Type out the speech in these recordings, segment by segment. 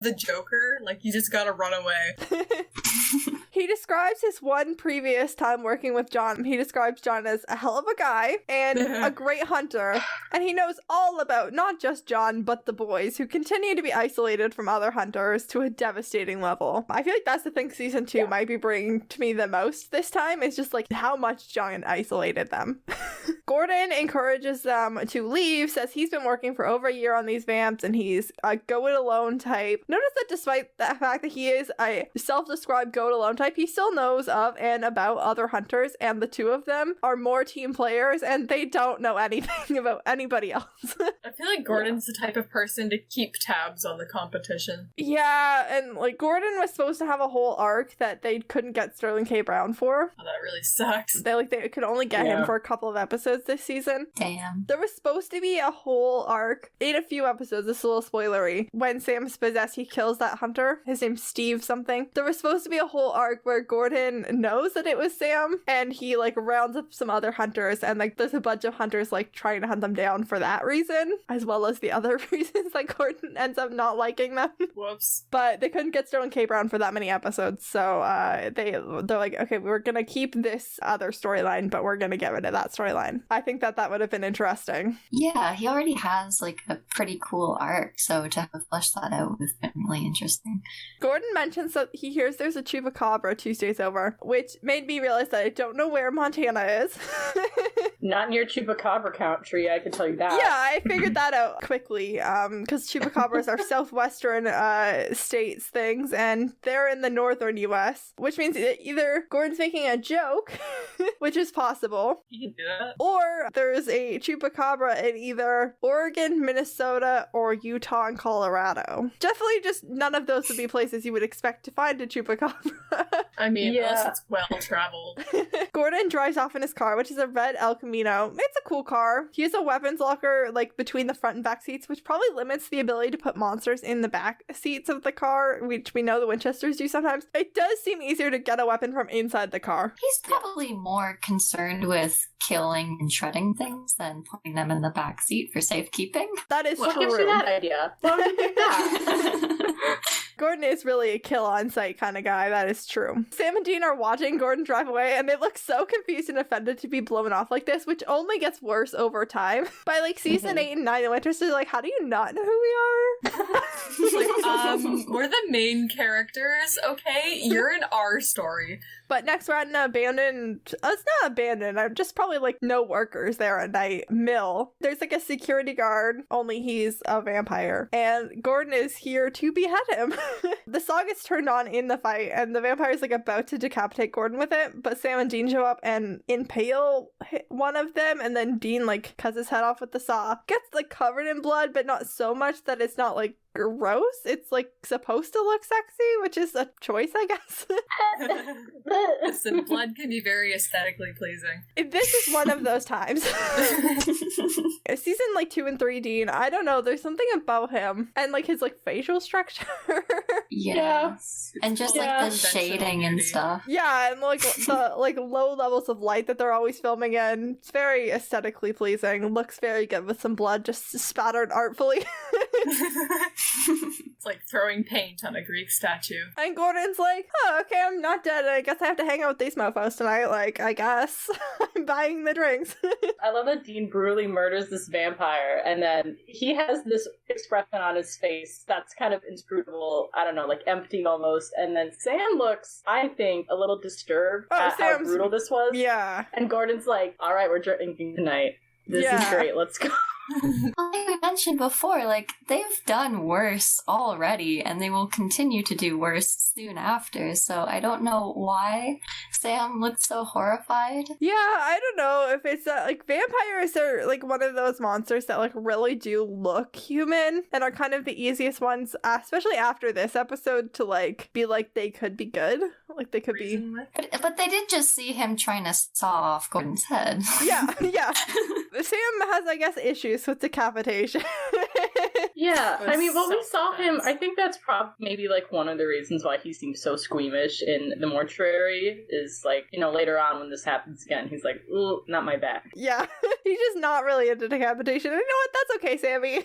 the Joker, like, you just gotta run away. He describes his one previous time working with John. He describes John as a hell of a guy and a great hunter. And he knows all about not just John, but the boys, who continue to be isolated from other hunters to a devastating level. I feel like that's the thing season 2 might be bringing to me the most this time, is just like how much John isolated them. Gordon encourages them to leave, says he's been working for over a year on these vamps and he's a go-it-alone type. Notice that despite the fact that he is a self-described go-it-alone type, he still knows of and about other hunters, and the two of them are more team players and they don't know anything about anybody else. I feel like Gordon's the type of person to keep tabs on the competition. Yeah, and like Gordon was supposed to have a whole arc that they couldn't get Sterling K. Brown for. Oh, that really sucks. They could only get him for a couple of episodes this season. Damn. There was supposed to be a whole arc in a few episodes, this is a little spoilery. When Sam's possessed, he kills that hunter. His name's Steve something. There was supposed to be a whole arc where Gordon knows that it was Sam and he like rounds up some other hunters, and like there's a bunch of hunters like trying to hunt them down for that reason, as well as the other reasons that Gordon ends up not liking them. Whoops. But they couldn't get Sterling K. Brown for that many episodes, so they're like, okay, we're gonna keep this other storyline, but we're gonna get rid of that storyline. I think that would have been interesting. Yeah, he already has like a pretty cool arc, so to have fleshed that out would have been really interesting. Gordon mentions that he hears there's a chupacabra Tuesdays over, which made me realize that I don't know where Montana is. Not near chupacabra country, I can tell you that. Yeah, I figured that out quickly, because chupacabras are southwestern states things, and they're in the northern U.S., which means either Gordon's making a joke, which is possible, You can do that. or there's a chupacabra in either Oregon, Minnesota, or Utah and Colorado. Definitely just none of those would be places you would expect to find a chupacabra. I mean, unless it's well-traveled. Gordon drives off in his car, which is a red El Camino. It's a cool car. He has a weapons locker like between the front and back seats, which probably limits the ability to put monsters in the back seats of the car, which we know the Winchesters do sometimes. It does seem easier to get a weapon from inside the car. He's probably more concerned with killing and shredding things than putting them in the back seat for safekeeping. That is What true. gives you that idea? Why would you pick that? Gordon is really a kill on sight kind of guy. That is true. Sam and Dean are watching Gordon drive away, and they look so confused and offended to be blown off like this, which only gets worse over time. By like season 8 and 9, the Winchesters are like, how do you not know who we are? We're the main characters, okay? You're in our story. But next we're at an abandoned, it's not abandoned, I'm just probably like no workers there at night, mill. There's like a security guard, only he's a vampire. And Gordon is here to behead him. The saw gets turned on in the fight, and the vampire's like about to decapitate Gordon with it, but Sam and Dean show up and impale one of them, and then Dean like cuts his head off with the saw. Gets like covered in blood, but not so much that it's not like gross. It's like supposed to look sexy, which is a choice, I guess. Listen, blood can be very aesthetically pleasing. This is one of those times. Season like 2 and 3, Dean, I don't know, there's something about him and like his like facial structure. Yes. And just like the shading and stuff. Yeah, and like the like low levels of light that they're always filming in. It's very aesthetically pleasing. Looks very good with some blood just spattered artfully. It's like throwing paint on a Greek statue. And Gordon's like, oh, okay, I'm not dead. I guess I have to hang out with these mofos tonight. Like, I guess I'm buying the drinks. I love that Dean brutally murders this vampire, and then he has this expression on his face that's kind of inscrutable, I don't know, like empty almost, and then Sam looks, I think, a little disturbed at how brutal this was. Yeah. And Gordon's like, alright, we're drinking tonight. This is great, let's go. Like I mentioned before, like, they've done worse already, and they will continue to do worse soon after, so I don't know why Sam looked so horrified. Yeah, I don't know if it's like vampires are like one of those monsters that like really do look human and are kind of the easiest ones, especially after this episode, to like be like they could be good, like they could be. But they did just see him trying to saw off Gordon's head. Yeah. Sam has, I guess, issues with decapitation. Yeah, I mean, when we saw him, self-defense. I think that's maybe like one of the reasons why he seems so squeamish in the mortuary is like, you know, later on when this happens again, he's like, ooh, not my back. Yeah, he's just not really into decapitation. And you know what? That's okay, Sammy.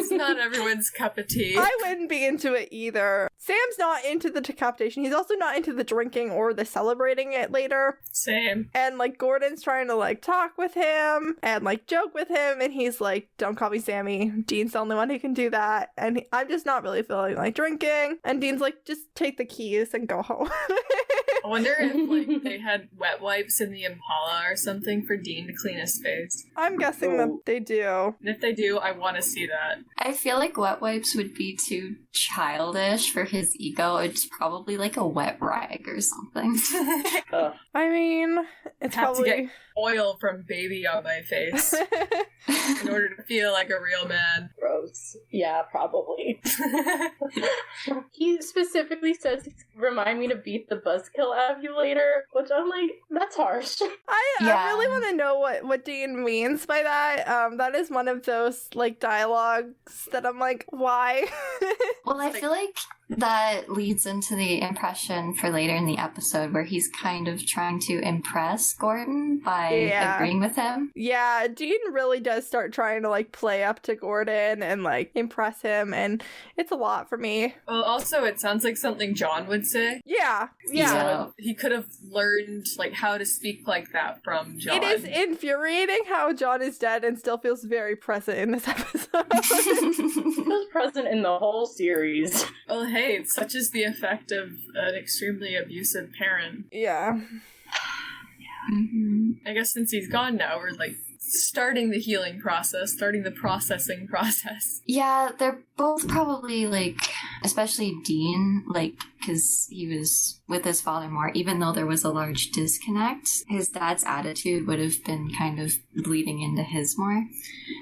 It's not everyone's cup of tea. I wouldn't be into it either. Sam's not into the decapitation. He's also not into the drinking or the celebrating it later. Same. And like Gordon's trying to like talk with him and like joke with him, and he's like, don't call me Sammy. Dean's the only one who can do that. And I'm just not really feeling like drinking. And Dean's like, just take the keys and go home. I wonder if like they had wet wipes in the Impala or something for Dean to clean his face. I'm guessing that they do. And if they do, I want to see that. I feel like wet wipes would be too childish for his ego. It's probably like a wet rag or something. Ugh. I mean, it's Have to probably... get oil from baby on my face in order to feel like a real man. Gross. Yeah, probably. He specifically says, remind me to beat the buzzkill of you later, which I'm like, that's harsh. I really want to know what Dean means by that. That is one of those like dialogues that I'm like, why? Well, I feel like that leads into the impression for later in the episode where he's kind of trying to impress Gordon by agreeing with him. Yeah, Dean really does start trying to like play up to Gordon and like impress him, and it's a lot for me. Well, also, it sounds like something John would say. Yeah. Yeah. He could have learned like how to speak like that from John. It is infuriating how John is dead and still feels very present in this episode. He was present in the whole series. Well, hey, such is the effect of an extremely abusive parent. Yeah. Mm-hmm. I guess since he's gone now, we're like starting the healing process, starting the processing process. Yeah, they're both probably like, especially Dean, like, because he was with his father more, even though there was a large disconnect, his dad's attitude would have been kind of bleeding into his more.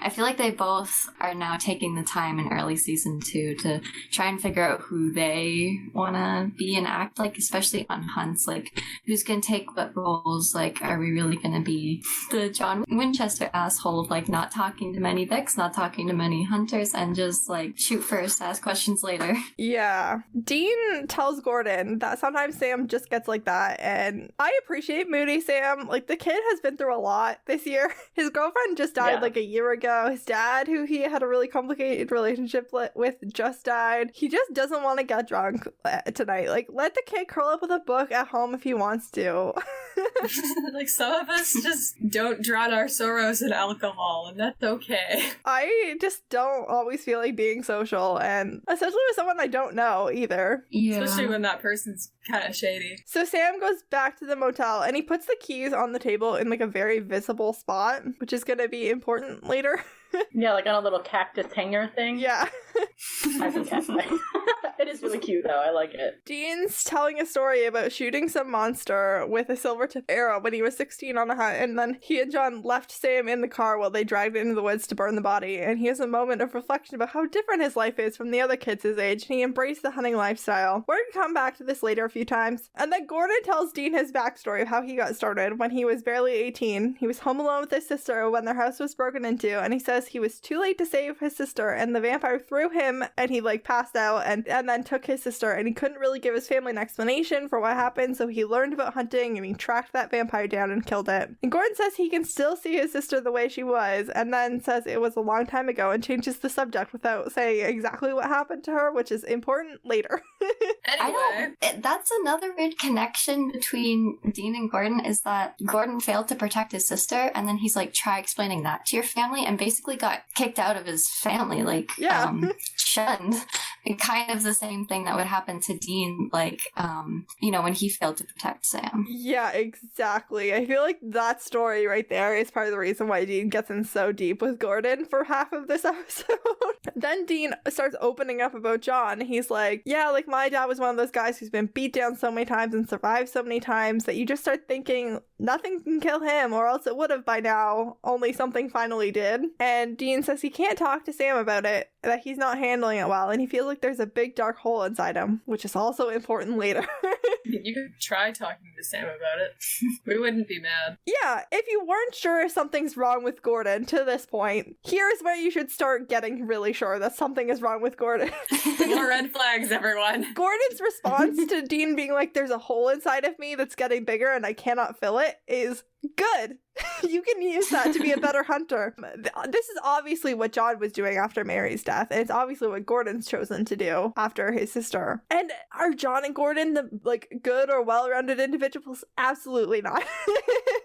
I feel like they both are now taking the time in early season 2 to try and figure out who they want to be and act like, especially on hunts, like, who's going to take what roles, like, are we really going to be the John Winchester asshole of, like, not talking to many Vicks, not talking to many hunters, and just, like, shoot first, ask questions later. Yeah. Dean tells Gordon that sometimes Sam just gets like that, and I appreciate moody Sam. Like, the kid has been through a lot this year. His girlfriend just died like a year ago. His dad, who he had a really complicated relationship with, just died. He just doesn't want to get drunk tonight. Like, let the kid curl up with a book at home if he wants to. Like, some of us just don't drown our sorrows in alcohol, and that's okay. I just don't always feel like being social, and especially with someone I don't know either. Yeah. Especially when that person's kind of shady. So Sam goes back to the motel, and he puts the keys on the table in like a very visible spot, which is going to be important later. Yeah, like on a little cactus hanger thing. Yeah. I think that's nice. It is really cute, though. I like it. Dean's telling a story about shooting some monster with a silver-tipped arrow when he was 16 on a hunt, and then he and John left Sam in the car while they dragged it into the woods to burn the body, and he has a moment of reflection about how different his life is from the other kids his age, and he embraced the hunting lifestyle. We're gonna come back to this later a few times. And then Gordon tells Dean his backstory of how he got started when he was barely 18. He was home alone with his sister when their house was broken into, and he says he was too late to save his sister, and the vampire threw him, and he like passed out, and then took his sister, and he couldn't really give his family an explanation for what happened, so he learned about hunting, and he tracked that vampire down and killed it. And Gordon says he can still see his sister the way she was, and then says it was a long time ago, and changes the subject without saying exactly what happened to her, which is important later. Anyway. That's another weird connection between Dean and Gordon, is that Gordon failed to protect his sister, and then he's like, try explaining that to your family, and basically got kicked out of his family, like, shunned. And kind of the same thing that would happen to Dean, like, when he failed to protect Sam. Yeah, exactly. I feel like that story right there is part of the reason why Dean gets in so deep with Gordon for half of this episode. Then Dean starts opening up about John. He's like, yeah, like my dad was one of those guys who's been beat down so many times and survived so many times that you just start thinking nothing can kill him, or else it would have by now, only something finally did. And Dean says he can't talk to Sam about it. that he's not handling it well, and he feels like there's a big dark hole inside him, which is also important later. You could try talking to Sam about it. We wouldn't be mad. Yeah, if you weren't sure if something's wrong with Gordon to this point, here's where you should start getting really sure that something is wrong with Gordon. More red flags, everyone. Gordon's response to Dean being like, there's a hole inside of me that's getting bigger and I cannot fill it is good. You can use that to be a better hunter. This is obviously what John was doing after Mary's death, and it's obviously what Gordon's chosen to do after his sister. And are John and Gordon the good or well-rounded individuals? Absolutely not.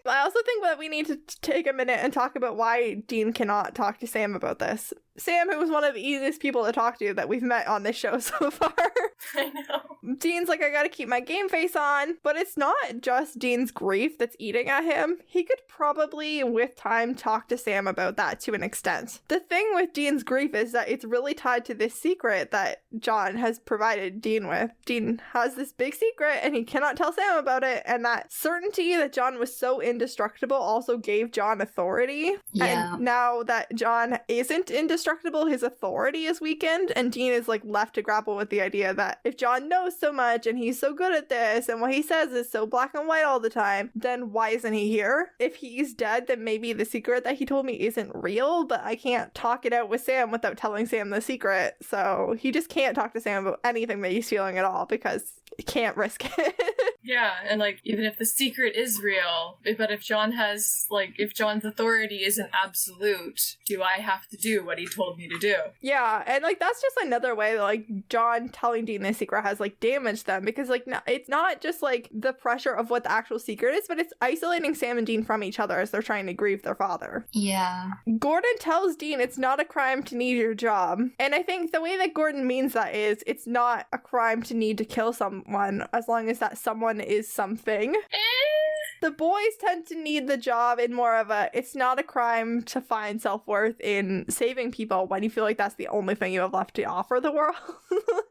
I also think that we need to take a minute and talk about why Dean cannot talk to Sam about this. Sam, who was one of the easiest people to talk to that we've met on this show so far. I know. Dean's like, I gotta keep my game face on. But it's not just Dean's grief that's eating at him. He could probably, with time, talk to Sam about that to an extent. The thing with Dean's grief is that it's really tied to this secret that John has provided Dean with. Dean has this big secret and he cannot tell Sam about it. And that certainty that John was so indestructible also gave John authority. Yeah. And now that John isn't indestructible, his authority is weakened, and Dean is left to grapple with the idea that if John knows so much and he's so good at this and what he says is so black and white all the time, then why isn't he here? If he's dead, then maybe the secret that he told me isn't real, but I can't talk it out with Sam without telling Sam the secret, so he just can't talk to Sam about anything that he's feeling at all because he can't risk it. Yeah, and even if the secret is real, but if John has, if John's authority isn't absolute, do I have to do what he told me to do? Yeah, and that's just another way that John telling Dean the secret has damaged them, because it's not just the pressure of what the actual secret is, but it's isolating Sam and Dean from each other as they're trying to grieve their father. Yeah. Gordon tells Dean it's not a crime to need your job, and I think the way that Gordon means that is it's not a crime to need to kill someone as long as that someone is something. The boys tend to need the job in more of it's not a crime to find self-worth in saving people when you feel like that's the only thing you have left to offer the world.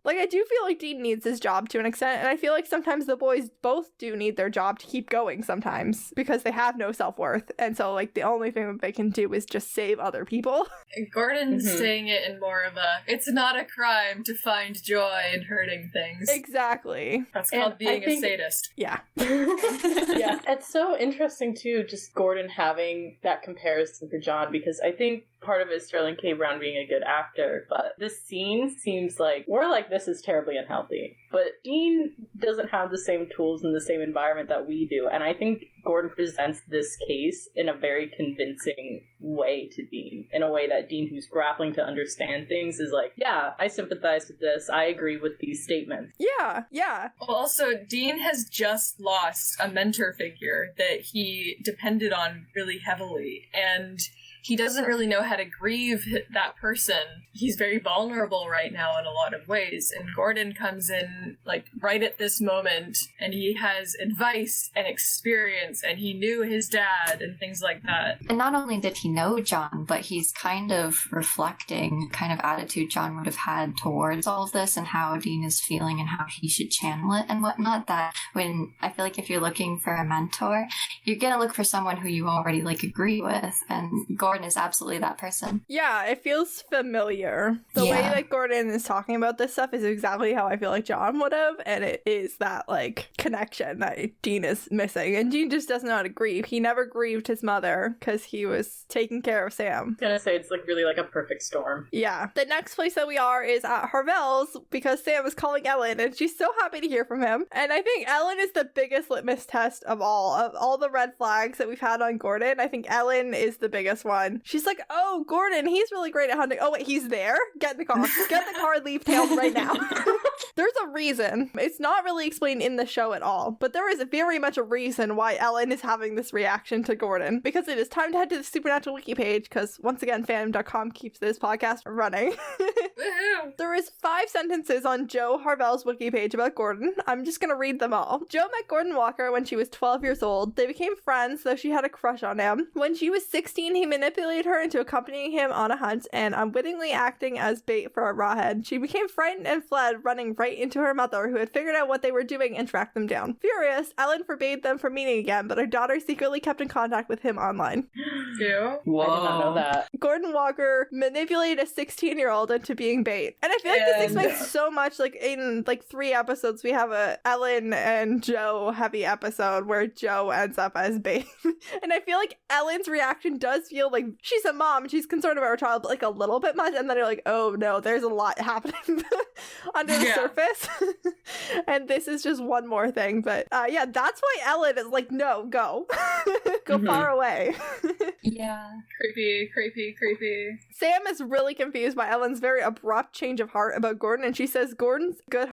I do feel like Dean needs his job to an extent, and I feel like sometimes the boys both do need their job to keep going sometimes because they have no self-worth, and so the only thing that they can do is just save other people. Gordon's saying it in more of it's not a crime to find joy in hurting things. Exactly. That's called being a sadist. Yeah. Yeah, it's so interesting too, just Gordon having that comparison to John, because I think part of it is Sterling K. Brown being a good actor, but this scene seems like we're this is terribly unhealthy. But Dean doesn't have the same tools and the same environment that we do, and I think Gordon presents this case in a very convincing way to Dean, in a way that Dean, who's grappling to understand things, is yeah, I sympathize with this, I agree with these statements. Yeah. Well, also, Dean has just lost a mentor figure that he depended on really heavily, and he doesn't really know how to grieve that person. He's very vulnerable right now in a lot of ways, and Gordon comes in, right at this moment, and he has advice and experience, and he knew his dad, and things like that. And not only did he know John, but he's kind of reflecting kind of attitude John would have had towards all of this, and how Dean is feeling, and how he should channel it, and whatnot. That when, I feel like if you're looking for a mentor, you're gonna look for someone who you already, agree with, and Gordon is absolutely that person. Yeah, it feels familiar. The way that Gordon is talking about this stuff is exactly how I feel like John would have, and it is that connection that Dean is missing, and Dean just doesn't know how to grieve. He never grieved his mother because he was taking care of Sam. I was gonna say it's really a perfect storm. Yeah. The next place that we are is at Harvell's because Sam is calling Ellen, and she's so happy to hear from him. And I think Ellen is the biggest litmus test of all the red flags that we've had on Gordon. I think Ellen is the biggest one. She's like, oh, Gordon, he's really great at hunting. Oh, wait, he's there? Get in the car. Get in the car and leave town right now. There's a reason. It's not really explained in the show at all, but there is very much a reason why Ellen is having this reaction to Gordon, because it is time to head to the Supernatural Wiki page, because once again, fandom.com keeps this podcast running. There is 5 sentences on Joe Harvell's wiki page about Gordon. I'm just gonna read them all. Joe met Gordon Walker when she was 12 years old. They became friends, though she had a crush on him. When she was 16, he manipulated her into accompanying him on a hunt and unwittingly acting as bait for a rawhead. She became frightened and fled, running right into her her mother, who had figured out what they were doing and tracked them down. Furious, Ellen forbade them from meeting again, but her daughter secretly kept in contact with him online. Ew. Whoa. I did not know that. Gordon Walker manipulated a 16-year-old into being bait. And I feel like this explains so much. Like, in, like, 3 episodes, we have a Ellen and Joe heavy episode where Joe ends up as bait. And I feel like Ellen's reaction does feel like she's a mom, she's concerned about her child, but, like, a little bit much. And then you're like, oh, no, there's a lot happening under the surface. And this is just one more thing. But, yeah, that's why Ellen is like, no, go. Go far away. Yeah. Creepy. Sam is really confused by Ellen's very abrupt change of heart about Gordon, and she says Gordon's good